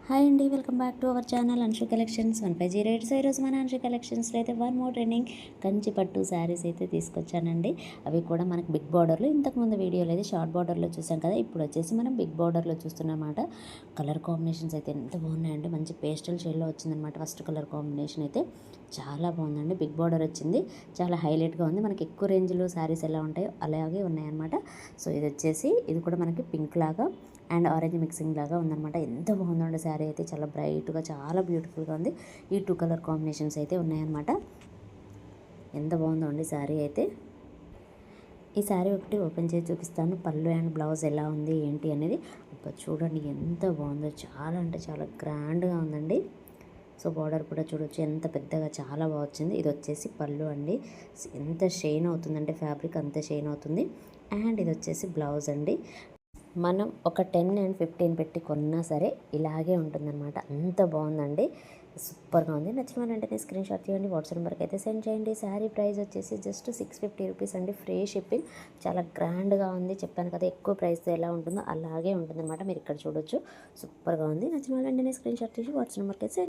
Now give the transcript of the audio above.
Hi అండి, welcome back to our channel Anshu collections 1508. So ఈరోజు మన అన్షు కలెక్షన్స్లో అయితే వన్ మోర్ ట్రెండింగ్ కంచి పట్టు శారీస్ అయితే తీసుకొచ్చానండి. అవి కూడా మనకు బిగ్ బార్డర్లో, ఇంతకుముందు వీడియోలో అయితే షార్ట్ బార్డర్లో చూసాం కదా, ఇప్పుడు వచ్చేసి మనం బిగ్ బార్డర్లో చూస్తున్నమాట. కలర్ కాంబినేషన్స్ అయితే ఎంత బాగున్నాయండి, మంచి పేస్టల్ షేడ్లో వచ్చిందనమాట. ఫస్ట్ కలర్ కాంబినేషన్ అయితే చాలా బాగుందండి. బిగ్ బార్డర్ వచ్చింది, చాలా హైలైట్గా ఉంది. మనకి ఎక్కువ రేంజ్లో శారీస్ ఎలా ఉంటాయో అలాగే ఉన్నాయన్నమాట. సో ఇది వచ్చేసి ఇది కూడా మనకి పింక్ లాగా అండ్ ఆరెంజ్ మిక్సింగ్ లాగా ఉందన్నమాట. ఎంత బాగుందండి శారీ అయితే, చాలా బ్రైట్గా చాలా బ్యూటిఫుల్గా ఉంది. ఈ టూ కలర్ కాంబినేషన్స్ అయితే ఉన్నాయన్నమాట. ఎంత బాగుందో అండి శారీ అయితే. ఈ శారీ ఒకటి ఓపెన్ చేసి చూపిస్తాను, పళ్ళు అండ్ బ్లౌజ్ ఎలా ఉంది ఏంటి అనేది. చూడండి ఎంత బాగుందో, చాలా అంటే చాలా గ్రాండ్గా ఉందండి. సో బార్డర్ కూడా చూడొచ్చు ఎంత పెద్దగా, చాలా బాగా వచ్చింది. ఇది వచ్చేసి పళ్ళు అండి, ఎంత షైన్ అవుతుందంటే ఫ్యాబ్రిక్ అంత షైన్ అవుతుంది. అండ్ ఇది వచ్చేసి బ్లౌజ్ అండి. మనం ఒక 10 అండ్ 15 పెట్టి కొన్నా సరే ఇలాగే ఉంటుందన్నమాట. అంత బాగుందండి, సూపర్గా ఉంది. నచ్చిన వెంటనే స్క్రీన్ షాట్ తీయండి, వాట్సాప్ నెంబర్కి అయితే సెండ్ చేయండి. శారీ ప్రైస్ వచ్చేసి జస్ట్ 650 రూపీస్ అండి, ఫ్రీ షిప్పింగ్. చాలా గ్రాండ్గా ఉంది, చెప్పాను కదా ఎక్కువ ప్రైస్ ఎలా ఉంటుందో అలాగే ఉంటుందన్నమాట. మీరు ఇక్కడ చూడొచ్చు, సూపర్గా ఉంది. నచ్చిన వెంటనే స్క్రీన్ షాట్ తీసి వాట్సాప్ నెంబర్కి అయితే